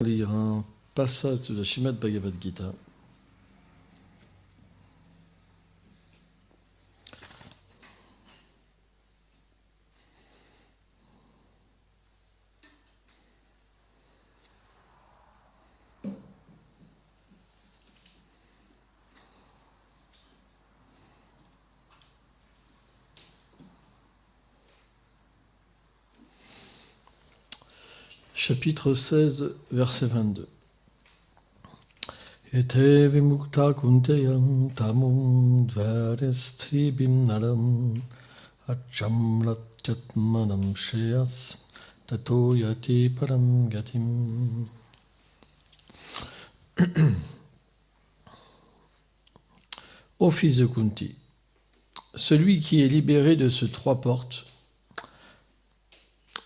Lire un passage de la Srimad Bhagavad Gita. Chapitre 16, verset 22. Ete vimukta kunteyam tamum dvarestibim naram acham latyatmanam shreyas tato yati param gatim. Ô fils de Kunti, celui qui est libéré de ces trois portes,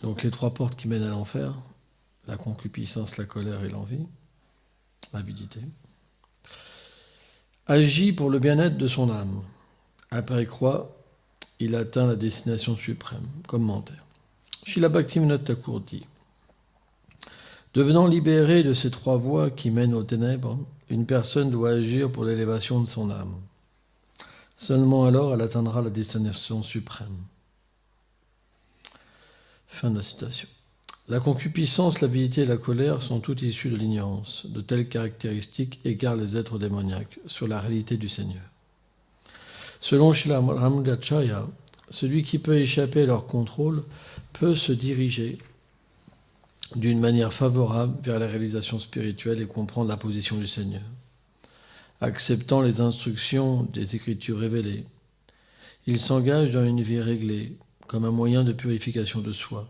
donc les trois portes qui mènent à l'enfer, la concupiscence, la colère et l'envie, l'avidité, agit pour le bien-être de son âme. Après quoi, il atteint la destination suprême. Commentaire. Srila Bhaktivinoda Thakur dit: devenant libéré de ces trois voies qui mènent aux ténèbres, une personne doit agir pour l'élévation de son âme. Seulement alors elle atteindra la destination suprême. Fin de la citation. La concupiscence, l'avidité et la colère sont toutes issues de l'ignorance. De telles caractéristiques égarent les êtres démoniaques sur la réalité du Seigneur. Selon Srila Ramacharya, celui qui peut échapper à leur contrôle peut se diriger d'une manière favorable vers la réalisation spirituelle et comprendre la position du Seigneur. Acceptant les instructions des Écritures révélées, il s'engage dans une vie réglée comme un moyen de purification de soi.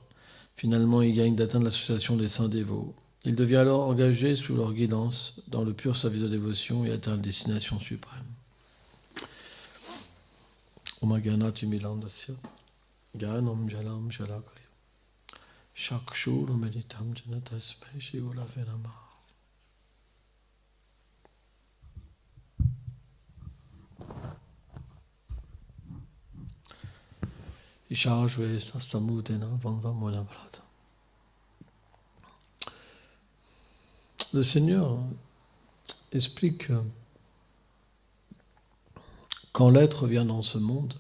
Finalement, il gagne d'atteindre l'association des saints dévots. Il devient alors engagé sous leur guidance dans le pur service de dévotion et atteint la destination suprême. Omaganati milandasya ganam jalam jalakaya shakshur meditam janatasmai shivola venama. Ishajve samudena vanva monabrata. Le Seigneur explique que quand l'être vient dans ce monde,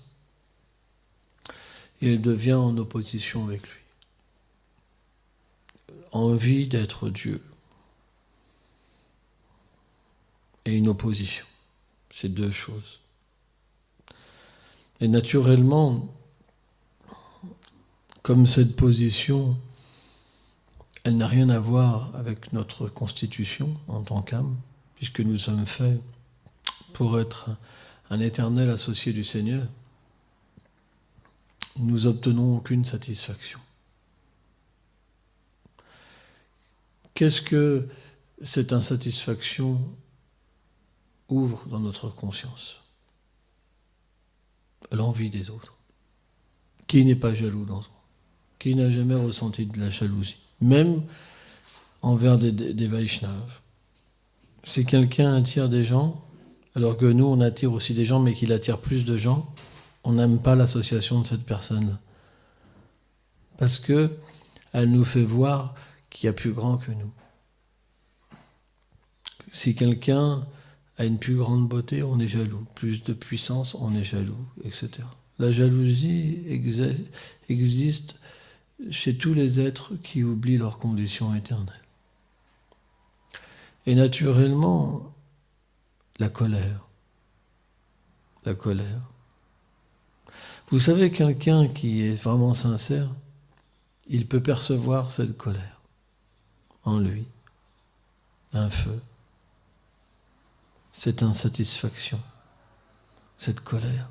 il devient en opposition avec lui. Envie d'être Dieu et une opposition. C'est deux choses. Et naturellement, comme cette position, elle n'a rien à voir avec notre constitution en tant qu'âme, puisque nous sommes faits pour être un éternel associé du Seigneur, nous n'obtenons aucune satisfaction. Qu'est-ce que cette insatisfaction ouvre dans notre conscience? L'envie des autres. Qui n'est pas jaloux dans soi? Qui n'a jamais ressenti de la jalousie? Même envers des Vaishnavas. Si quelqu'un attire des gens, alors que nous, on attire aussi des gens, mais qu'il attire plus de gens, on n'aime pas l'association de cette personne. Parce que elle nous fait voir qu'il y a plus grand que nous. Si quelqu'un a une plus grande beauté, on est jaloux. Plus de puissance, on est jaloux, etc. La jalousie existe chez tous les êtres qui oublient leur condition éternelle. Et naturellement, la colère. La colère. Vous savez, quelqu'un qui est vraiment sincère, il peut percevoir cette colère en lui, un feu, cette insatisfaction, cette colère.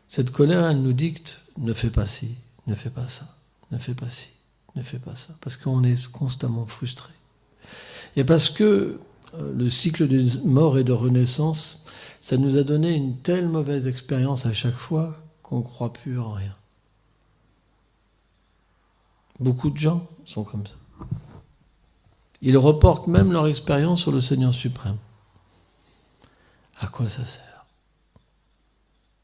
Cette colère, elle nous dicte, ne fais pas ci, ne fais pas ça, ne fais pas ci, ne fais pas ça, parce qu'on est constamment frustré. Et parce que le cycle de mort et de renaissance, ça nous a donné une telle mauvaise expérience à chaque fois qu'on ne croit plus en rien. Beaucoup de gens sont comme ça. Ils reportent même leur expérience sur le Seigneur suprême. À quoi ça sert?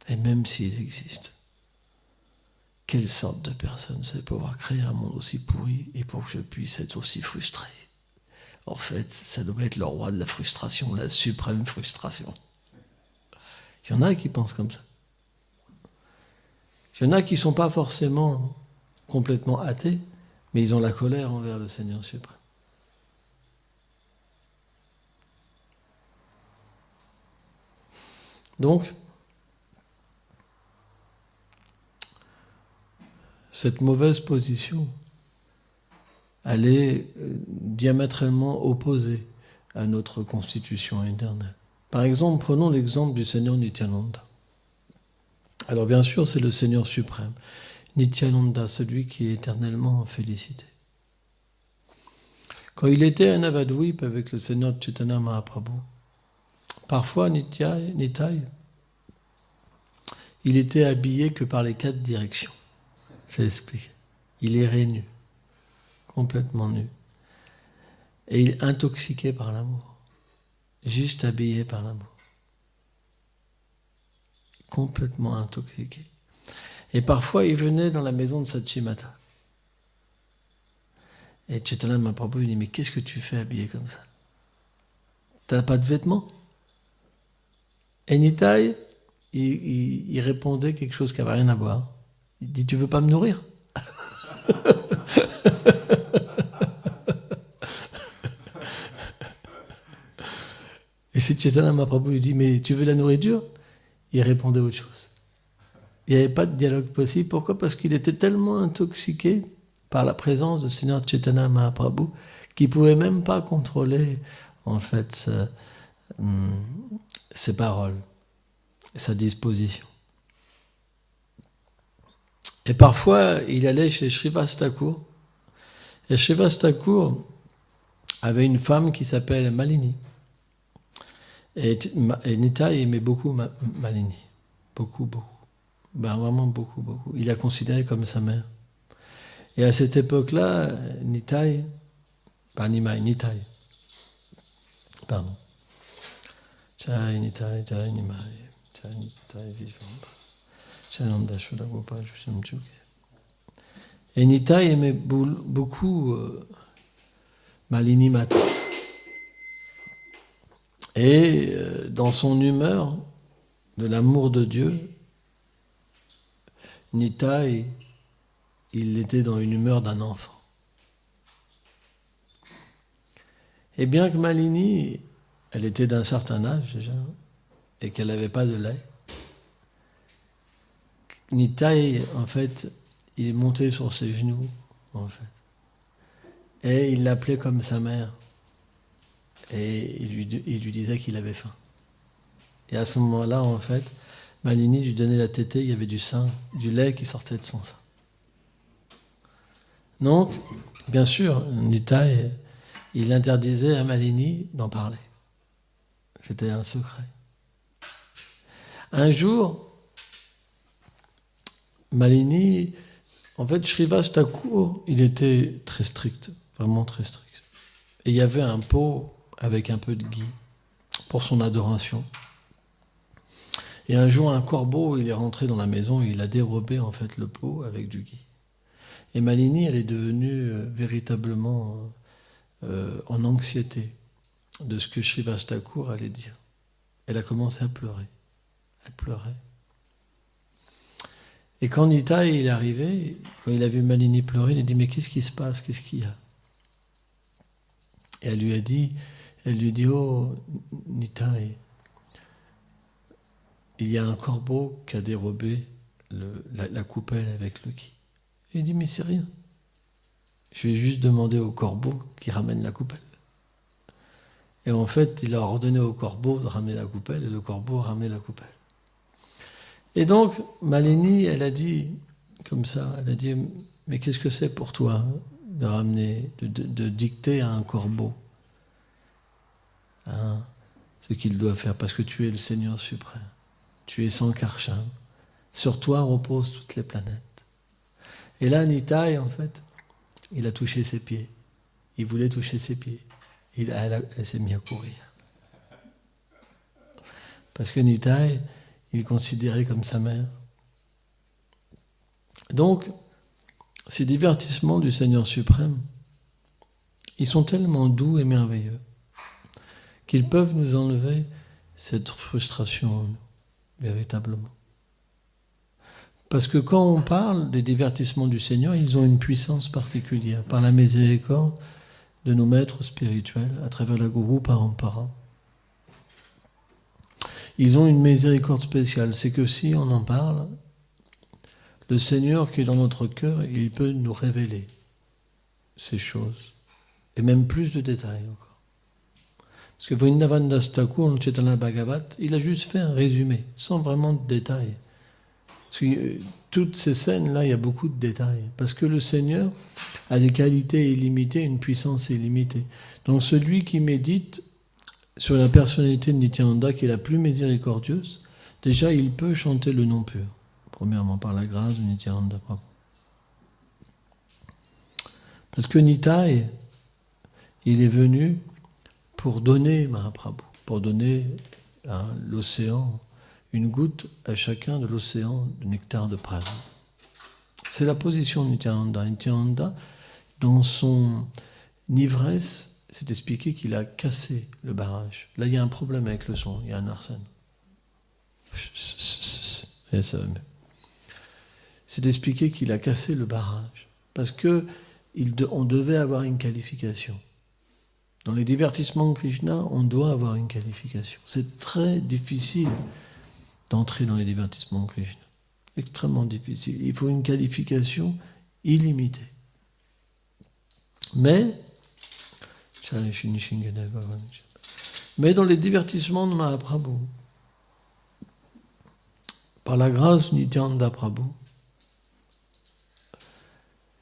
Et même s'il existe, quelle sorte de personne c'est pouvoir créer un monde aussi pourri et pour que je puisse être aussi frustré. En fait, ça doit être le roi de la frustration, la suprême frustration. Il y en a qui pensent comme ça. Il y en a qui ne sont pas forcément complètement athées, mais ils ont la colère envers le Seigneur suprême. Donc, cette mauvaise position, elle est diamétralement opposée à notre constitution éternelle. Par exemple, prenons l'exemple du Seigneur Nityananda. Alors bien sûr, c'est le Seigneur suprême, Nityananda, celui qui est éternellement félicité. Quand il était à Navadvip avec le Seigneur Chaitanya Mahaprabhu, parfois Nitai, il était habillé que par les 4 directions. C'est expliqué. Il errait nu, complètement nu. Et il est intoxiqué par l'amour, juste habillé par l'amour. Complètement intoxiqué. Et parfois, il venait dans la maison de Sachimata. Et Chaitanya Mahaprabhu lui dit, mais qu'est-ce que tu fais habillé comme ça? T'as pas de vêtements? Et Nitai, il répondait quelque chose qui n'avait rien à voir. Il dit, tu veux pas me nourrir? Et si Chaitanya Mahaprabhu lui dit, mais tu veux la nourriture? Il répondait autre chose. Il n'y avait pas de dialogue possible. Pourquoi? Parce qu'il était tellement intoxiqué par la présence du Seigneur Chaitanya Mahaprabhu qu'il ne pouvait même pas contrôler, en fait, ses paroles, sa disposition. Et parfois, il allait chez Srivas Thakur. Et Srivas Thakur avait une femme qui s'appelle Malini. Et Nitai aimait beaucoup Malini. Beaucoup. Ben, vraiment beaucoup. Il la considérait comme sa mère. Et à cette époque-là, Nitai, pardon. Jai Nitai, Jai Nimai, Jai Nitai vivant. Jananda Shuddha Gopal Jusham Chuki. Et Nitai aimait beaucoup Malini Mata. Et dans son humeur de l'amour de Dieu, Nitai, il était dans une humeur d'un enfant. Et bien que Malini, elle était d'un certain âge déjà, et qu'elle n'avait pas de lait, Nitai, en fait, il est monté sur ses genoux, en fait. Et il l'appelait comme sa mère. Et il lui disait qu'il avait faim. Et à ce moment-là, en fait, Malini lui donnait la tétée, il y avait du lait qui sortait de son sein. Donc, bien sûr, Nitai, il interdisait à Malini d'en parler. C'était un secret. Un jour, Malini, en fait, Srivas Thakur, il était très strict, vraiment très strict. Et il y avait un pot avec un peu de ghee pour son adoration. Et un jour, un corbeau, il est rentré dans la maison et il a dérobé en fait le pot avec du ghee. Et Malini, elle est devenue véritablement en anxiété de ce que Srivas Thakur allait dire. Elle a commencé à pleurer. Elle pleurait. Et quand Nitai il est arrivé, quand il a vu Malini pleurer, il a dit « Mais qu'est-ce qui se passe? Qu'est-ce qu'il y a ?» Et elle lui dit « Oh, Nitai, il y a un corbeau qui a dérobé la coupelle avec le ghee. » Et il dit « Mais c'est rien. Je vais juste demander au corbeau qui ramène la coupelle. » Et en fait, il a ordonné au corbeau de ramener la coupelle, et le corbeau a ramené la coupelle. Et donc, Malini, elle a dit, comme ça, elle a dit, mais qu'est-ce que c'est pour toi de ramener, de dicter à un corbeau ce qu'il doit faire, parce que tu es le Seigneur suprême, tu es Sankarshan, sur toi reposent toutes les planètes. Et là, Nitai, en fait, il a touché ses pieds, il voulait toucher ses pieds, elle s'est mise à courir. Parce que Nitai, il considérait comme sa mère. Donc, ces divertissements du Seigneur suprême, ils sont tellement doux et merveilleux qu'ils peuvent nous enlever cette frustration en nous, véritablement. Parce que quand on parle des divertissements du Seigneur, ils ont une puissance particulière, par la miséricorde de nos maîtres spirituels, à travers la Guru Parampara. Ils ont une miséricorde spéciale, c'est que si on en parle, le Seigneur qui est dans notre cœur, il peut nous révéler ces choses, et même plus de détails encore. Parce que Vrindavan Das Thakur, le Chaitanya Bhagavat, il a juste fait un résumé, sans vraiment de détails. Parce que toutes ces scènes-là, il y a beaucoup de détails. Parce que le Seigneur a des qualités illimitées, une puissance illimitée. Donc celui qui médite sur la personnalité de Nityananda, qui est la plus miséricordieuse, déjà il peut chanter le nom pur. Premièrement, par la grâce de Nityananda Prabhu. Parce que Nitai, il est venu pour donner Mahaprabhu, pour donner à l'océan, une goutte à chacun de l'océan de nectar de prême. C'est la position de Nityananda. Nityananda, dans son ivresse, s'est expliqué qu'il a cassé le barrage. Là, il y a un problème avec le son, il y a un arsène. Et ça va mieux. C'est expliqué qu'il a cassé le barrage. Parce que on devait avoir une qualification. Dans les divertissements de Krishna, on doit avoir une qualification. C'est très difficile d'entrer dans les divertissements de Krishna. Extrêmement difficile. Il faut une qualification illimitée. Mais dans les divertissements de Mahaprabhu, par la grâce de Nityananda Prabhu,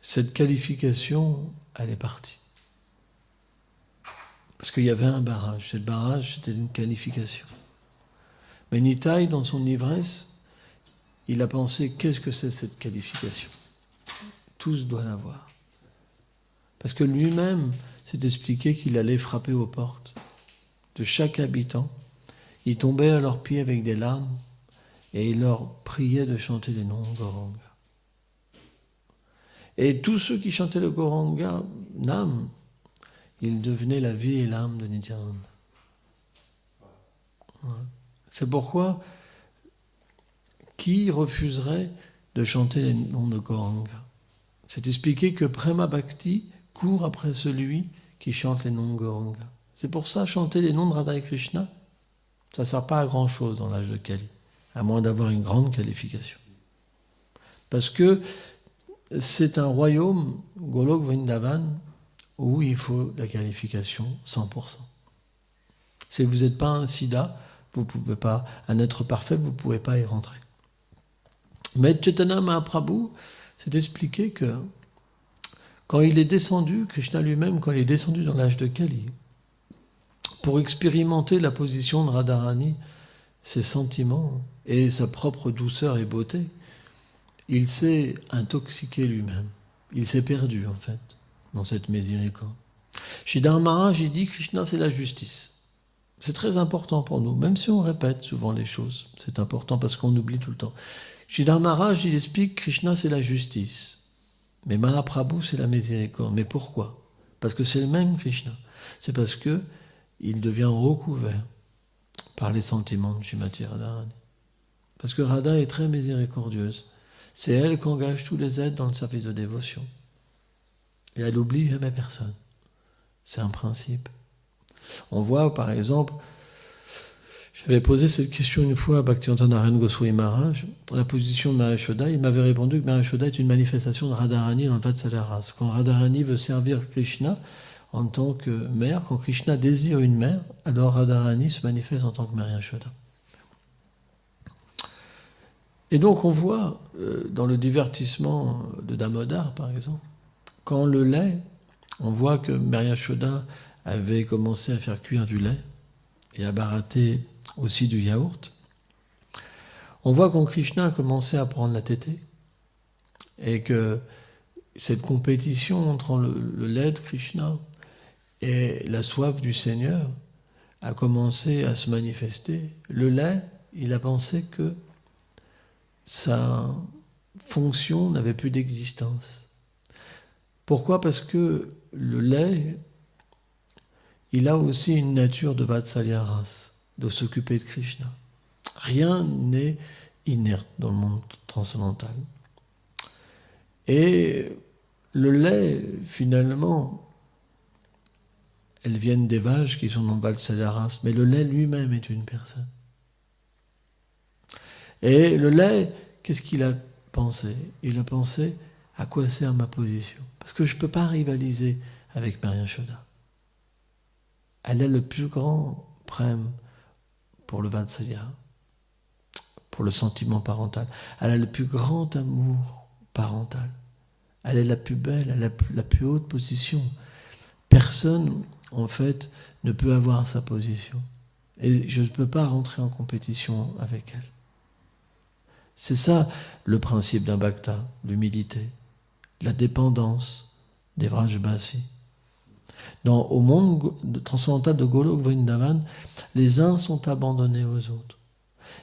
cette qualification, elle est partie. Parce qu'il y avait un barrage. Ce barrage, c'était une qualification. Mais Nitai, dans son ivresse, il a pensé, qu'est-ce que c'est cette qualification ? Tous doivent l'avoir. Parce que lui-même s'est expliqué qu'il allait frapper aux portes de chaque habitant. Il tombait à leurs pieds avec des larmes et il leur priait de chanter les noms Gauranga. Et tous ceux qui chantaient le Gauranga Nam, ils devenaient la vie et l'âme de Nityananda. C'est pourquoi qui refuserait de chanter les noms de Gauranga ? C'est expliqué que Prema Bhakti court après celui qui chante les noms de Gauranga. C'est pour ça, chanter les noms de Radha et Krishna, ça ne sert pas à grand-chose dans l'âge de Kali, à moins d'avoir une grande qualification. Parce que c'est un royaume, Golok Vrindavan, où il faut la qualification 100%. Si vous n'êtes pas un Siddha, vous pouvez pas, un être parfait, vous ne pouvez pas y rentrer. Mais Chaitanya Mahaprabhu s'est expliqué que quand il est descendu, Krishna lui-même, quand il est descendu dans l'âge de Kali, pour expérimenter la position de Radharani, ses sentiments et sa propre douceur et beauté, il s'est intoxiqué lui-même. Il s'est perdu, en fait, dans cette miséricorde. Sridhar Maharaj, il dit Krishna, c'est la justice. C'est très important pour nous, même si on répète souvent les choses. C'est important parce qu'on oublie tout le temps. Sridhar Maharaj, il explique Krishna, c'est la justice. Mais Mahaprabhu, c'est la miséricorde. Mais pourquoi ? Parce que c'est le même Krishna. C'est parce que il devient recouvert par les sentiments de Srimati Radharani. Parce que Radha est très miséricordieuse. C'est elle qui engage tous les êtres dans le service de dévotion. Et elle n'oublie jamais personne. C'est un principe. On voit, par exemple, j'avais posé cette question une fois à Bhaktivedanta Narayana Goswami Maharaj, la position de Mara Yashoda, il m'avait répondu que Mara Yashoda est une manifestation de Radharani dans le Vatsalya-rasa. Quand Radharani veut servir Krishna en tant que mère, quand Krishna désire une mère, alors Radharani se manifeste en tant que Mara Yashoda. Et donc on voit dans le divertissement de Damodar, par exemple, quand le lait, on voit que Mara Yashoda avait commencé à faire cuire du lait et à barater aussi du yaourt. On voit quand Krishna a commencé à prendre la tétée et que cette compétition entre le lait de Krishna et la soif du Seigneur a commencé à se manifester. Le lait, il a pensé que ça fonction n'avait plus d'existence. Pourquoi ? Parce que le lait, il a aussi une nature de Vatsalya Rasa, de s'occuper de Krishna. Rien n'est inerte dans le monde transcendantal. Et le lait, finalement, elles viennent des vaches qui sont dans Vatsalya Rasa, mais le lait lui-même est une personne. Et le lait, qu'est-ce qu'il a pensé ? Il a pensé, à quoi sert ma position ? Parce que je ne peux pas rivaliser avec Mary Yashoda. Elle a le plus grand prème pour le Vatsalya, pour le sentiment parental. Elle a le plus grand amour parental. Elle est la plus belle, elle a la plus haute position. Personne, en fait, ne peut avoir sa position. Et je ne peux pas rentrer en compétition avec elle. C'est ça le principe d'un bhakta, l'humilité, la dépendance des Vrajbasi. Au monde transcendantal de Golok Vrindavan, les uns sont abandonnés aux autres.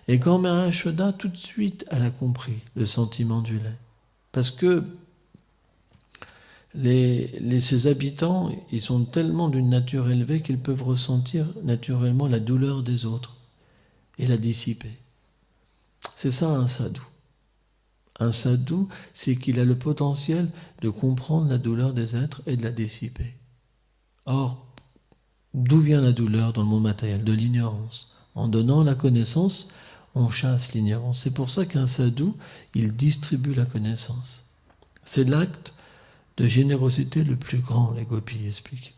Et quand Mary Yashoda, tout de suite, elle a compris le sentiment du lait. Parce que ces habitants, ils sont tellement d'une nature élevée qu'ils peuvent ressentir naturellement la douleur des autres et la dissiper. C'est ça un sadhu. Un sadhu, c'est qu'il a le potentiel de comprendre la douleur des êtres et de la dissiper. Or, d'où vient la douleur dans le monde matériel ? De l'ignorance. En donnant la connaissance, on chasse l'ignorance. C'est pour ça qu'un sadhu, il distribue la connaissance. C'est l'acte de générosité le plus grand, les gopis expliquent.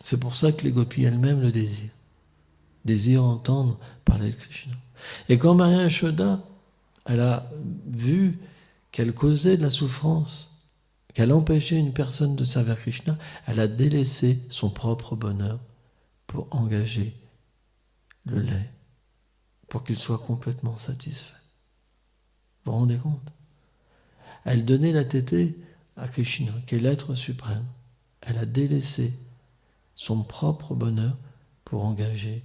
C'est pour ça que les gopis elles-mêmes le désirent entendre parler de Krishna. Et quand Mary Yashoda, elle a vu qu'elle causait de la souffrance, qu'elle empêchait une personne de servir Krishna, elle a délaissé son propre bonheur pour engager le lait, pour qu'il soit complètement satisfait. Vous vous rendez compte ? Elle donnait la tétée à Krishna, qui est l'être suprême. Elle a délaissé son propre bonheur pour engager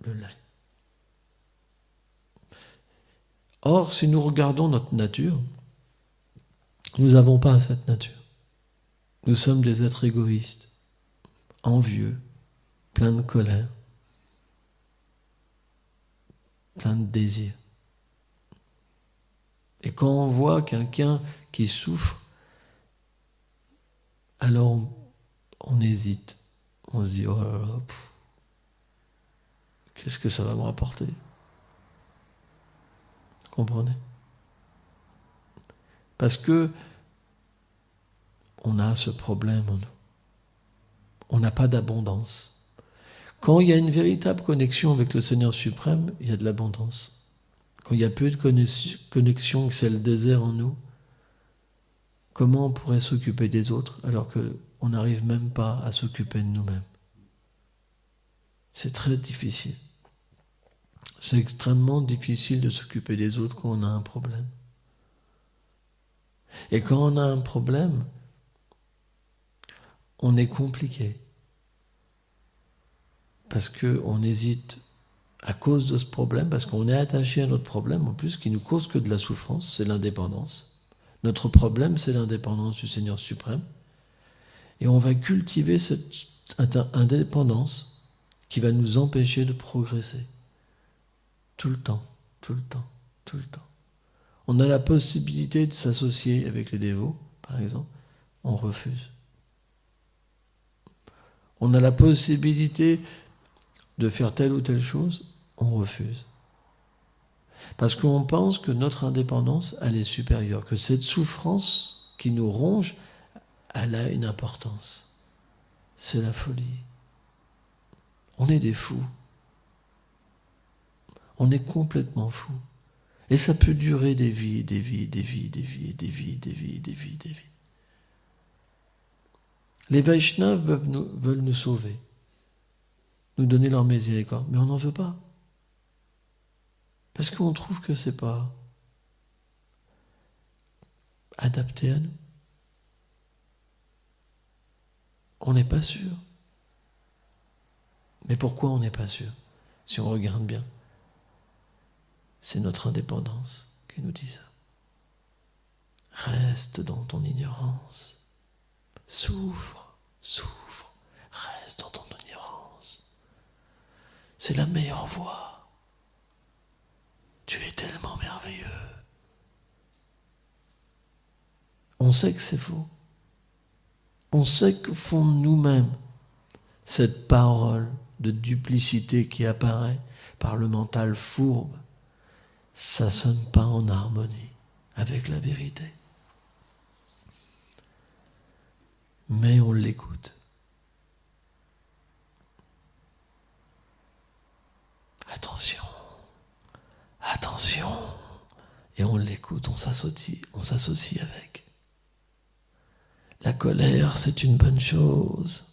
le lait. Or, si nous regardons notre nature, nous n'avons pas cette nature. Nous sommes des êtres égoïstes, envieux, pleins de colère, pleins de désirs. Et quand on voit quelqu'un qui souffre, alors on hésite. On se dit, oh là là, qu'est-ce que ça va me rapporter ? Comprenez ? Parce que on a ce problème en nous. On n'a pas d'abondance. Quand il y a une véritable connexion avec le Seigneur suprême, il y a de l'abondance. Quand il y a peu de connexion, que c'est le désert en nous, comment on pourrait s'occuper des autres alors qu'on n'arrive même pas à s'occuper de nous-mêmes ? C'est très difficile. C'est extrêmement difficile de s'occuper des autres quand on a un problème. Et quand on a un problème, on est compliqué. Parce qu'on hésite à cause de ce problème, parce qu'on est attaché à notre problème, en plus, qui ne cause que de la souffrance, c'est l'indépendance. Notre problème, c'est l'indépendance du Seigneur suprême. Et on va cultiver cette indépendance qui va nous empêcher de progresser. Tout le temps, tout le temps, tout le temps. On a la possibilité de s'associer avec les dévots, par exemple, on refuse. On a la possibilité de faire telle ou telle chose, on refuse. Parce qu'on pense que notre indépendance, elle est supérieure, que cette souffrance qui nous ronge, elle a une importance. C'est la folie. On est des fous. On est complètement fous. Et ça peut durer des vies, des vies, des vies, des vies, des vies, des vies, des vies, des vies. Les Vaishnavas veulent nous sauver, nous donner leur miséricorde, mais on n'en veut pas. Parce qu'on trouve que c'est pas adapté à nous. On n'est pas sûr. Mais pourquoi on n'est pas sûr ? Si on regarde bien, c'est notre indépendance qui nous dit ça. Reste dans ton ignorance. Souffre, reste dans ton ignorance. C'est la meilleure voie. Tu es tellement merveilleux. On sait que c'est faux. On sait qu'au fond de nous-mêmes, cette parole de duplicité qui apparaît par le mental fourbe, ça ne sonne pas en harmonie avec la vérité. Mais on l'écoute. Attention, et on l'écoute, on s'associe avec. La colère, c'est une bonne chose.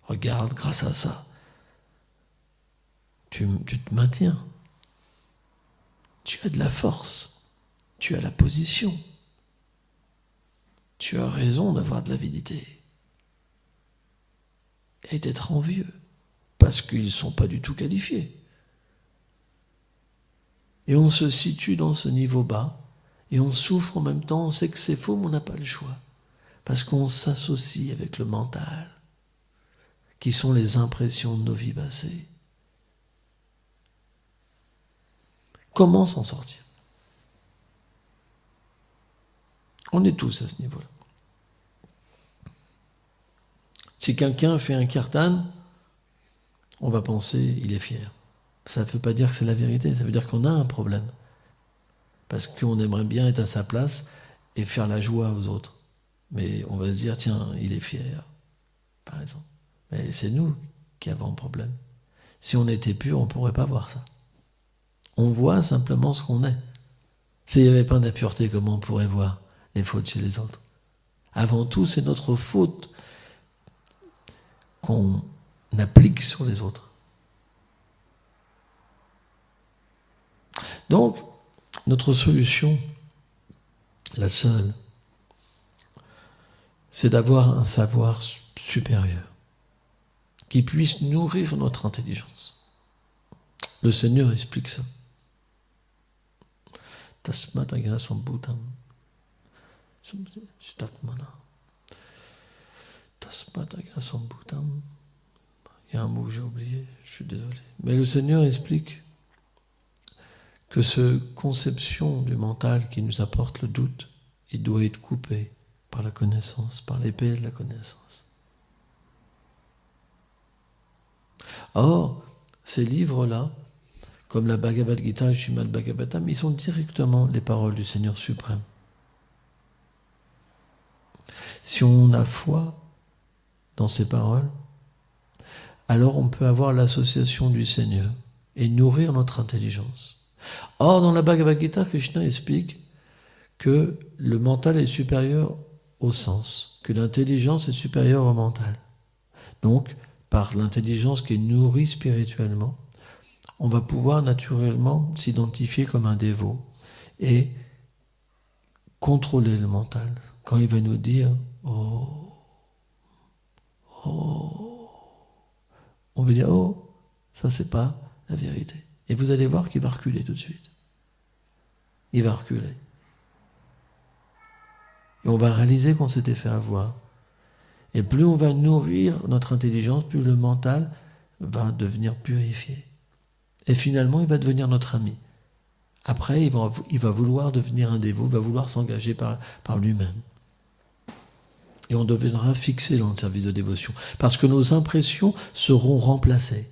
Regarde, grâce à ça, tu te maintiens. Tu as de la force. Tu as la position. Tu as raison d'avoir de l'avidité. Et d'être envieux. Parce qu'ils ne sont pas du tout qualifiés. Et on se situe dans ce niveau bas. Et on souffre en même temps. On sait que c'est faux, mais on n'a pas le choix. Parce qu'on s'associe avec le mental, qui sont les impressions de nos vies passées. Comment s'en sortir? On est tous à ce niveau-là. Si quelqu'un fait un kirtan, on va penser il est fier. Ça ne veut pas dire que c'est la vérité, ça veut dire qu'on a un problème. Parce qu'on aimerait bien être à sa place et faire la joie aux autres. Mais on va se dire, tiens, il est fier, par exemple. Mais c'est nous qui avons un problème. Si on était pur, on ne pourrait pas voir ça. On voit simplement ce qu'on est. S'il n'y avait pas d'impureté, comment on pourrait voir les fautes chez les autres? Avant tout, c'est notre faute qu'on applique sur les autres. Donc, notre solution, la seule, c'est d'avoir un savoir supérieur qui puisse nourrir notre intelligence. Le Seigneur explique ça. Tasmat agna sambhutam. Sitatmana. Tasmat agna sambhutam. Il y a un mot que j'ai oublié, je suis désolé. Mais le Seigneur explique que cette conception du mental qui nous apporte le doute, il doit être coupé par la connaissance, par l'épée de la connaissance. Or, ces livres-là, comme la Bhagavad Gita et le Srimad Bhagavatam, ils sont directement les paroles du Seigneur suprême. Si on a foi dans ces paroles, alors on peut avoir l'association du Seigneur et nourrir notre intelligence. Or, dans la Bhagavad Gita, Krishna explique que le mental est supérieur au sens, que l'intelligence est supérieure au mental. Donc, par l'intelligence qui est nourrie spirituellement, on va pouvoir naturellement s'identifier comme un dévot et contrôler le mental. Quand il va nous dire « Oh, oh », on va dire « Oh, ça c'est pas la vérité ». Et vous allez voir qu'il va reculer tout de suite. Il va reculer. Et on va réaliser qu'on s'était fait avoir. Et plus on va nourrir notre intelligence, plus le mental va devenir purifié. Et finalement, il va devenir notre ami. Après, il va vouloir devenir un dévot, il va vouloir s'engager par lui-même. Et on deviendra fixé dans le service de dévotion. Parce que nos impressions seront remplacées.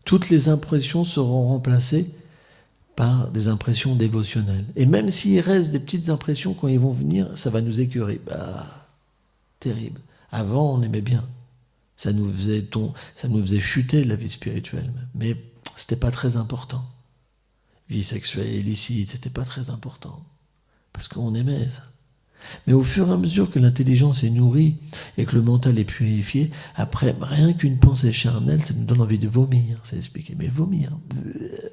Toutes les impressions seront remplacées par des impressions dévotionnelles. Et même s'il reste des petites impressions, quand ils vont venir, ça va nous écœurer. Terrible. Avant, on aimait bien. Ça nous faisait chuter la vie spirituelle. Mais c'était pas très important. Vie sexuelle illicite, c'était pas très important. Parce qu'on aimait ça. Mais au fur et à mesure que l'intelligence est nourrie et que le mental est purifié, après, rien qu'une pensée charnelle, ça nous donne envie de vomir, c'est expliqué. Mais vomir,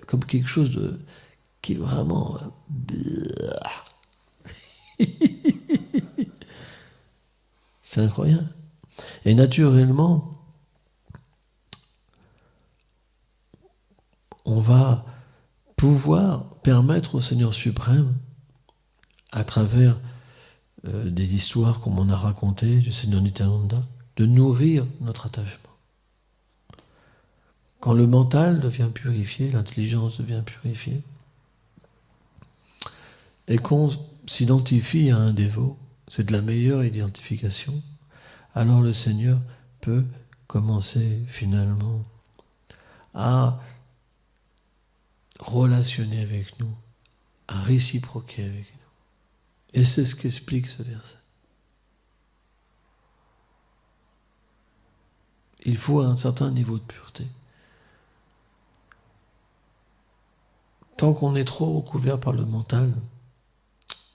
comme quelque chose qui est vraiment... C'est incroyable. Et naturellement, on va pouvoir permettre au Seigneur suprême à travers des histoires comme on a raconté du Seigneur Nityananda, de nourrir notre attachement. Quand le mental devient purifié, l'intelligence devient purifiée, et qu'on s'identifie à un dévot, c'est de la meilleure identification, alors le Seigneur peut commencer finalement à relationner avec nous, à réciproquer avec nous. Et c'est ce qu'explique ce verset. Il faut un certain niveau de pureté. Tant qu'on est trop recouvert par le mental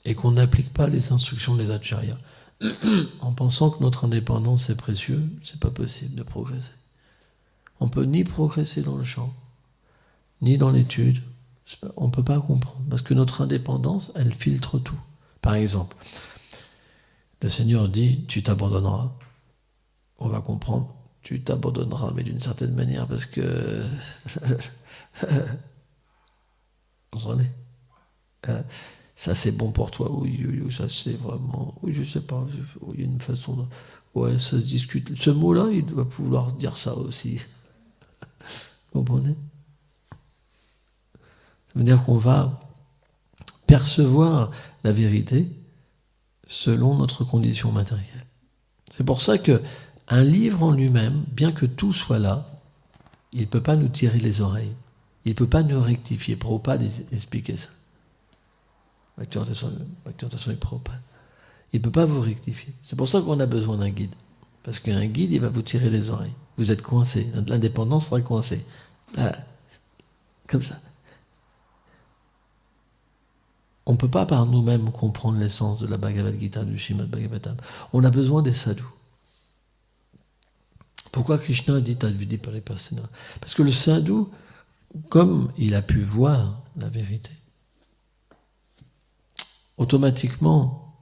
et qu'on n'applique pas les instructions des acharyas, en pensant que notre indépendance est précieuse, c'est pas possible de progresser. On peut ni progresser dans le chant, ni dans l'étude. On ne peut pas comprendre, parce que notre indépendance, elle filtre tout. Par exemple, le Seigneur dit, tu t'abandonneras. On va comprendre, tu t'abandonneras, mais d'une certaine manière, parce que... Vous comprenez ? Ça c'est bon pour toi, oui, ça c'est vraiment... Oui, je sais pas, il y a une façon... Ouais, ça se discute. Ce mot-là, il doit pouvoir dire ça aussi. Vous comprenez ? Ça veut dire qu'on va percevoir la vérité selon notre condition matérielle. C'est pour ça qu'un livre en lui-même, bien que tout soit là, il ne peut pas nous tirer les oreilles. Il ne peut pas nous rectifier. Prabhupada expliquait ça. Bhakti-Vinaya Prabhupada. Il ne peut pas vous rectifier. C'est pour ça qu'on a besoin d'un guide. Parce qu'un guide, il va vous tirer les oreilles. Vous êtes coincé. L'indépendance sera coincée. Là, comme ça. On ne peut pas par nous-mêmes comprendre l'essence de la Bhagavad Gita, du Srimad Bhagavatam. On a besoin des sadhus. Pourquoi Krishna a dit Tadvidi Paripasena ? Parce que le sadhu, comme il a pu voir la vérité, automatiquement,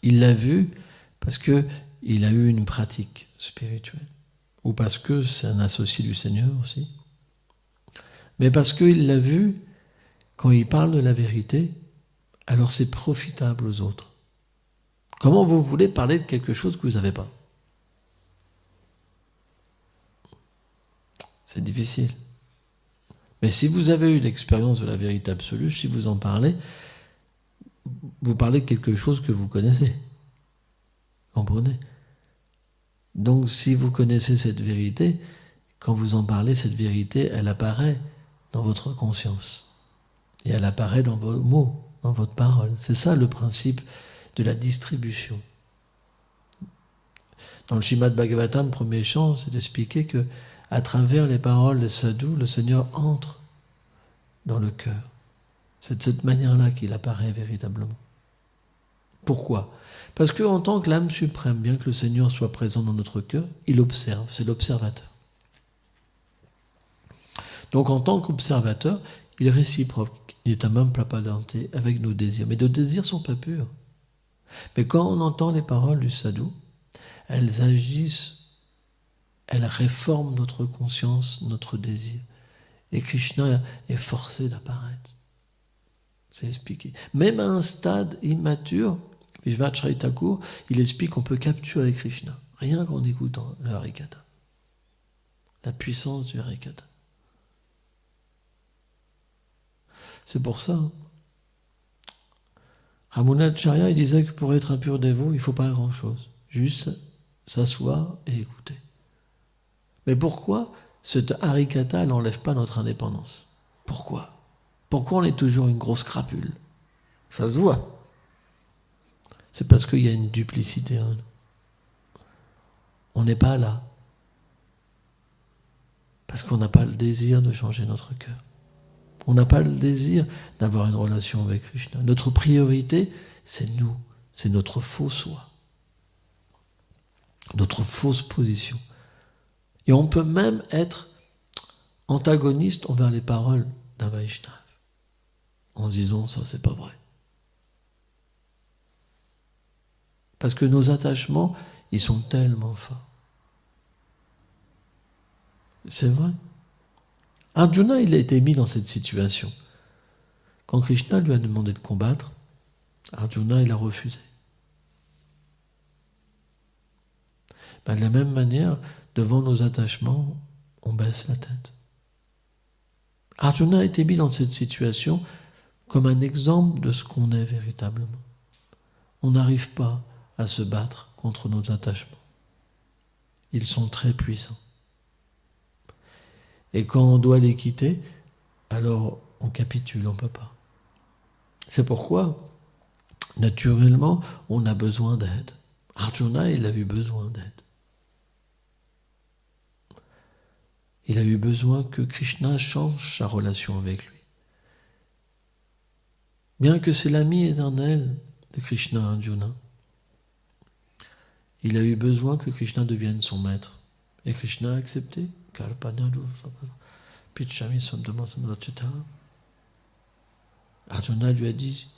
il l'a vu parce qu'il a eu une pratique spirituelle, ou parce que c'est un associé du Seigneur aussi, mais parce qu'il l'a vu. Quand il parle de la vérité, alors c'est profitable aux autres. Comment vous voulez parler de quelque chose que vous n'avez pas ? C'est difficile. Mais si vous avez eu l'expérience de la vérité absolue, si vous en parlez, vous parlez de quelque chose que vous connaissez. Comprenez ? Donc si vous connaissez cette vérité, quand vous en parlez, cette vérité, elle apparaît dans votre conscience. Et elle apparaît dans vos mots, dans votre parole. C'est ça le principe de la distribution. Dans le Srimad Bhagavatam, premier chant, c'est d'expliquer que à travers les paroles des sadhus, le Seigneur entre dans le cœur. C'est de cette manière-là qu'il apparaît véritablement. Pourquoi ? Parce qu'en tant que l'âme suprême, bien que le Seigneur soit présent dans notre cœur, il observe, c'est l'observateur. Donc en tant qu'observateur, il est réciproque. Il est un même plapadante avec nos désirs. Mais nos désirs ne sont pas purs. Mais quand on entend les paroles du sadhu, elles agissent, elles réforment notre conscience, notre désir. Et Krishna est forcé d'apparaître. C'est expliqué. Même à un stade immature, Vishvacharya Thakur, il explique qu'on peut capturer Krishna, rien qu'en écoutant le Harikatha. La puissance du Harikatha. C'est pour ça. Ramunacharya, il disait que pour être un pur dévot, il ne faut pas grand-chose. Juste s'asseoir et écouter. Mais pourquoi cet Harikatha n'enlève pas notre indépendance ? Pourquoi ? Pourquoi on est toujours une grosse crapule ? Ça se voit. C'est parce qu'il y a une duplicité en nous. On n'est pas là. Parce qu'on n'a pas le désir de changer notre cœur. On n'a pas le désir d'avoir une relation avec Krishna. Notre priorité, c'est nous. C'est notre faux soi. Notre fausse position. Et on peut même être antagoniste envers les paroles d'un Vaishnava. En se disant, ça c'est pas vrai. Parce que nos attachements, ils sont tellement forts. C'est vrai. Arjuna, il a été mis dans cette situation. Quand Krishna lui a demandé de combattre, Arjuna, il a refusé. De la même manière, devant nos attachements, on baisse la tête. Arjuna a été mis dans cette situation comme un exemple de ce qu'on est véritablement. On n'arrive pas à se battre contre nos attachements. Ils sont très puissants. Et quand on doit les quitter, alors on capitule, on ne peut pas. C'est pourquoi, naturellement, on a besoin d'aide. Arjuna, il a eu besoin d'aide. Il a eu besoin que Krishna change sa relation avec lui. Bien que c'est l'ami éternel de Krishna, Arjuna, il a eu besoin que Krishna devienne son maître. Et Krishna a accepté. Arjuna lui a dit,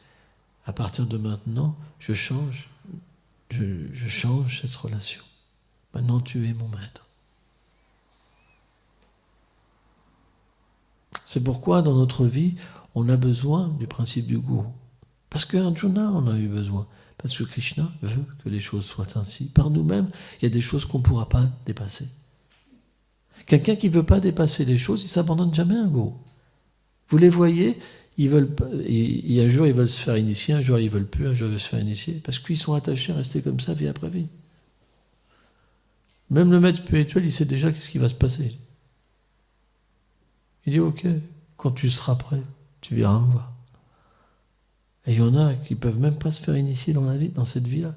à partir de maintenant, je change cette relation. Maintenant, tu es mon maître. C'est pourquoi, dans notre vie, on a besoin du principe du gourou. Parce qu'Arjuna en a eu besoin. Parce que Krishna veut que les choses soient ainsi. Par nous-mêmes, il y a des choses qu'on ne pourra pas dépasser. Quelqu'un qui ne veut pas dépasser les choses, il ne s'abandonne jamais à un gourou. Vous les voyez, un jour ils veulent se faire initier, un jour ils ne veulent plus, un jour ils veulent se faire initier, parce qu'ils sont attachés à rester comme ça vie après vie. Même le maître spirituel, il sait déjà qu'est-ce qui va se passer. Il dit, ok, quand tu seras prêt, tu viendras me voir. Et il y en a qui ne peuvent même pas se faire initier dans la vie, dans cette vie-là.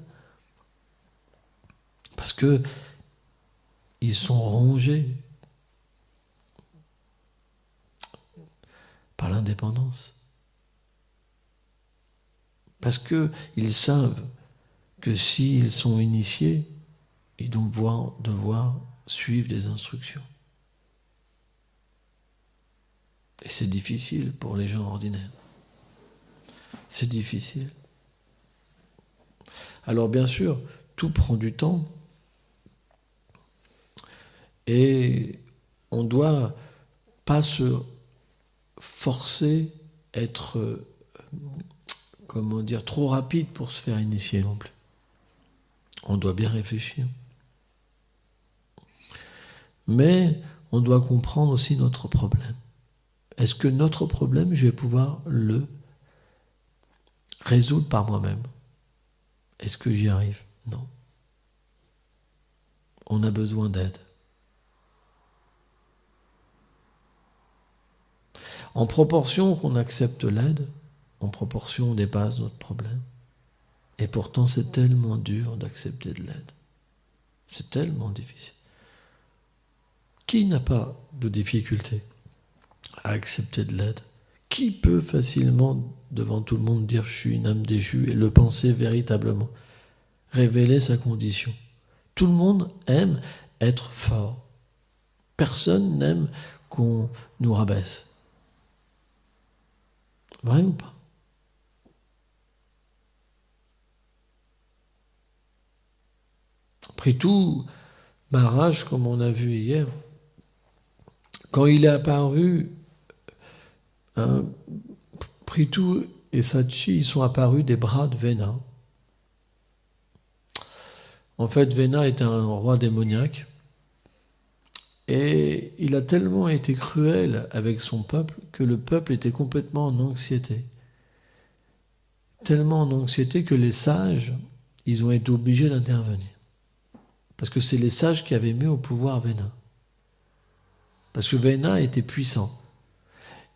Parce que ils sont rongés par l'indépendance. Parce qu'ils savent que s'ils sont initiés, ils vont devoir suivre des instructions. Et c'est difficile pour les gens ordinaires. C'est difficile. Alors bien sûr, tout prend du temps. Et on ne doit pas se forcer, être, trop rapide pour se faire initier non plus. On doit bien réfléchir. Mais on doit comprendre aussi notre problème. Est-ce que notre problème, je vais pouvoir le résoudre par moi-même? Est-ce que j'y arrive? Non. On a besoin d'aide. En proportion qu'on accepte l'aide, en proportion on dépasse notre problème. Et pourtant c'est tellement dur d'accepter de l'aide. C'est tellement difficile. Qui n'a pas de difficulté à accepter de l'aide? Qui peut facilement, devant tout le monde, dire « je suis une âme déchue » et le penser véritablement? Révéler sa condition. Tout le monde aime être fort. Personne n'aime qu'on nous rabaisse. Vrai ou pas? Après tout, Maharaj, comme on a vu hier, quand il est apparu, Prithu et Sachi, ils sont apparus des bras de Vena. En fait, Vena est un roi démoniaque et il a tellement été cruel avec son peuple que le peuple était complètement en anxiété. Tellement en anxiété que les sages, ils ont été obligés d'intervenir. Parce que c'est les sages qui avaient mis au pouvoir Vena. Parce que Vena était puissant.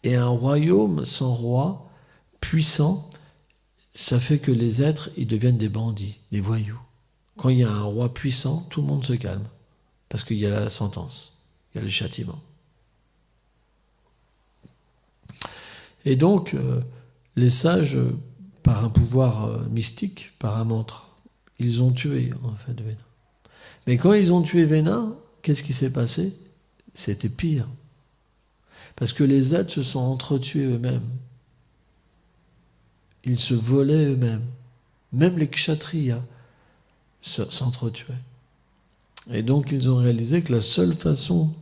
Et un royaume sans roi, puissant, ça fait que les êtres, ils deviennent des bandits, des voyous. Quand il y a un roi puissant, tout le monde se calme. Parce qu'il y a la sentence, il y a le châtiment. Et donc, les sages, par un pouvoir mystique, par un mantra, ils ont tué, en fait, Vena. Mais quand ils ont tué Vena, qu'est-ce qui s'est passé? C'était pire. Parce que les êtres se sont entretués eux-mêmes. Ils se volaient eux-mêmes. Même les kshatriyas s'entretuaient. Et donc ils ont réalisé que la seule façon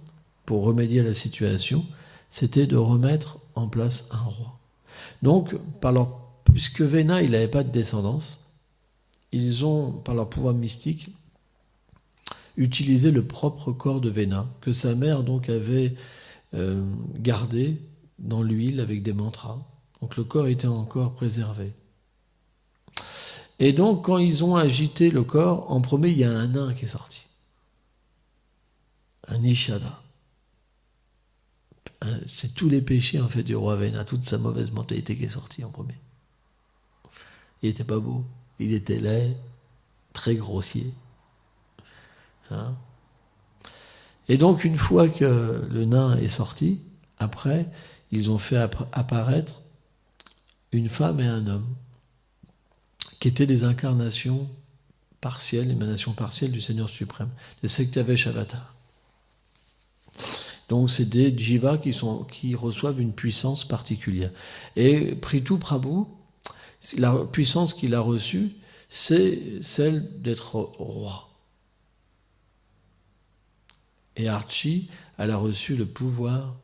pour remédier à la situation, c'était de remettre en place un roi. Donc, par leur puisque Vena, il n'avait pas de descendance, ils ont, par leur pouvoir mystique, utilisé le propre corps de Vena, que sa mère donc avait gardé dans l'huile avec des mantras. Donc le corps était encore préservé. Et donc quand ils ont agité le corps, en premier il y a un nain qui est sorti. Un Nishada. C'est tous les péchés en fait du roi Vena, toute sa mauvaise mentalité qui est sortie en premier. Il n'était pas beau, il était laid, très grossier. Hein? Et donc une fois que le nain est sorti, après, ils ont fait apparaître une femme et un homme, qui étaient des incarnations partielles, émanations partielles du Seigneur suprême, des Sektavesh Avatars. Donc c'est des jivas qui reçoivent une puissance particulière. Et Prithu Prabhu, la puissance qu'il a reçue, c'est celle d'être roi. Et Archie, elle a reçu le pouvoir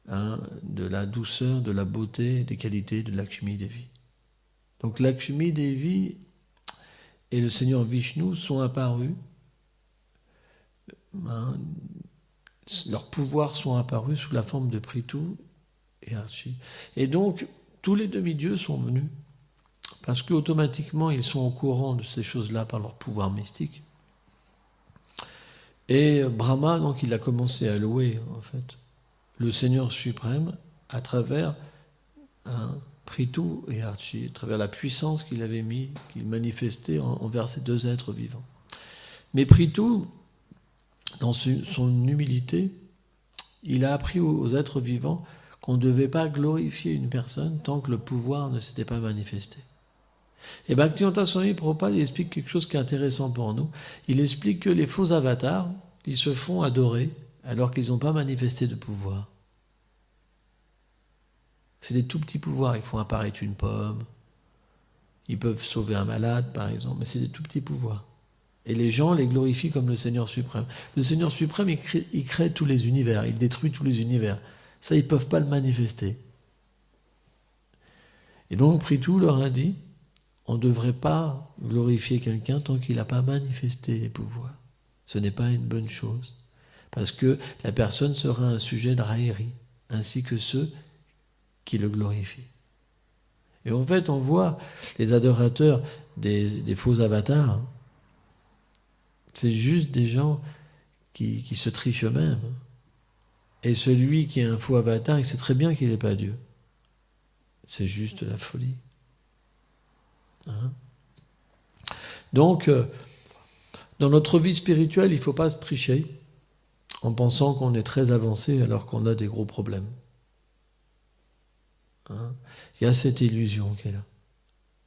de la douceur, de la beauté, des qualités de Lakshmi Devi. Donc Lakshmi Devi et le Seigneur Vishnu sont apparus, leurs pouvoirs sont apparus sous la forme de Prithu et Archie. Et donc, tous les demi-dieux sont venus, parce qu'automatiquement, ils sont au courant de ces choses-là par leur pouvoir mystique. Et Brahma, donc, il a commencé à louer, en fait, le Seigneur suprême à travers Prithu et Archie, à travers la puissance qu'il avait mis, qu'il manifestait envers ces deux êtres vivants. Mais Prithu, dans son humilité, il a appris aux êtres vivants qu'on ne devait pas glorifier une personne tant que le pouvoir ne s'était pas manifesté. Et Bhaktivedanta Swami Prabhupada explique quelque chose qui est intéressant pour nous. Il explique que les faux avatars, ils se font adorer alors qu'ils n'ont pas manifesté de pouvoir. C'est des tout petits pouvoirs. Ils font apparaître une pomme, ils peuvent sauver un malade, par exemple, mais c'est des tout petits pouvoirs. Et les gens les glorifient comme le Seigneur suprême. Le Seigneur suprême, il crée tous les univers, il détruit tous les univers. Ça, ils ne peuvent pas le manifester. Et donc, Prithu leur a dit, on ne devrait pas glorifier quelqu'un tant qu'il n'a pas manifesté les pouvoirs. Ce n'est pas une bonne chose. Parce que la personne sera un sujet de raillerie, ainsi que ceux qui le glorifient. Et en fait, on voit les adorateurs des faux avatars, c'est juste des gens qui se trichent eux-mêmes. Et celui qui est un faux avatar, il sait très bien qu'il n'est pas Dieu. C'est juste la folie. Hein? Donc, dans notre vie spirituelle, il ne faut pas se tricher en pensant qu'on est très avancé alors qu'on a des gros problèmes. Hein? Il y a cette illusion qui est là.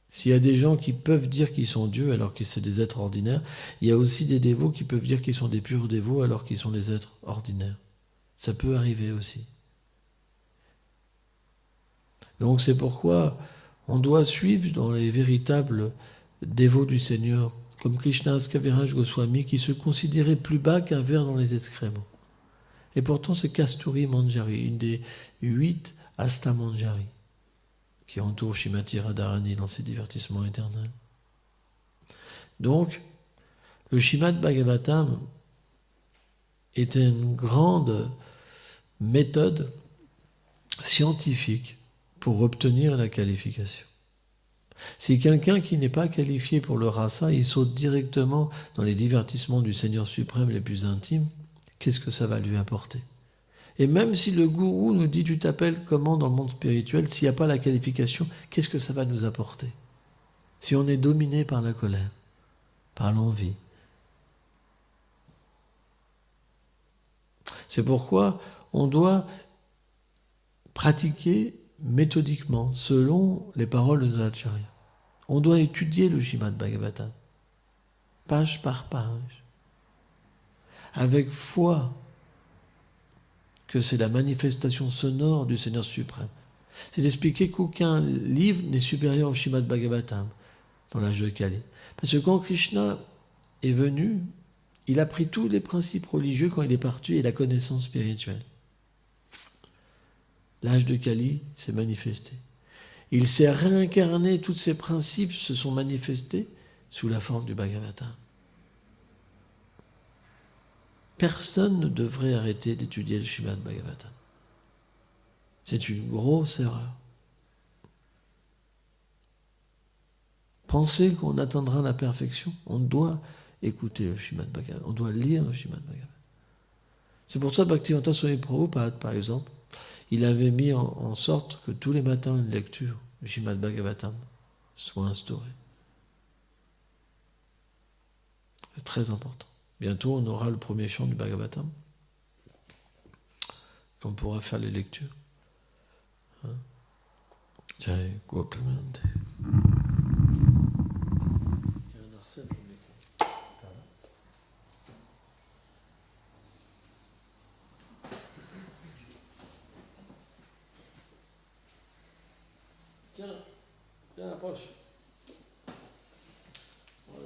S'il y a des gens qui peuvent dire qu'ils sont Dieu alors que c'est des êtres ordinaires, il y a aussi des dévots qui peuvent dire qu'ils sont des purs dévots alors qu'ils sont des êtres ordinaires. Ça peut arriver aussi. Donc c'est pourquoi on doit suivre dans les véritables dévots du Seigneur, comme Krishnas Kaviraj Goswami, qui se considérait plus bas qu'un ver dans les excréments. Et pourtant c'est Kasturi Manjari, une des 8 Asta Manjari, qui entoure Shrimati Radharani dans ses divertissements éternels. Donc, le Srimad Bhagavatam est une grande méthode scientifique pour obtenir la qualification. Si quelqu'un qui n'est pas qualifié pour le rasa, il saute directement dans les divertissements du Seigneur suprême les plus intimes, qu'est-ce que ça va lui apporter ? Et même si le gourou nous dit « tu t'appelles comment dans le monde spirituel », s'il n'y a pas la qualification, qu'est-ce que ça va nous apporter ? Si on est dominé par la colère, par l'envie. C'est pourquoi on doit pratiquer méthodiquement, selon les paroles de Acharya. On doit étudier le Srimad Bhagavatam, page par page, avec foi que c'est la manifestation sonore du Seigneur suprême. C'est d'expliquer qu'aucun livre n'est supérieur au Srimad Bhagavatam dans l'âge de Kali. Parce que quand Krishna est venu, il a pris tous les principes religieux quand il est parti et la connaissance spirituelle. L'âge de Kali s'est manifesté. Il s'est réincarné, tous ces principes se sont manifestés sous la forme du Bhagavatam. Personne ne devrait arrêter d'étudier le Srimad Bhagavatam. C'est une grosse erreur. Penser qu'on atteindra la perfection, on doit écouter le Srimad Bhagavatam, on doit lire le Srimad Bhagavatam. C'est pour ça que Bhaktivedanta Swami Prabhupada, par exemple, il avait mis en sorte que tous les matins une lecture du Srimad Bhagavatam soit instaurée. C'est très important. Bientôt, on aura le premier chant du Bhagavatam. Et on pourra faire les lectures. Jai Gopalante. Il y a un Arsène pour l'écran. Tiens, approche.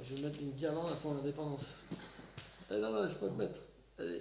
Je vais mettre une guirlande à ton indépendance. Allez, non, laisse pas te mettre. Allez.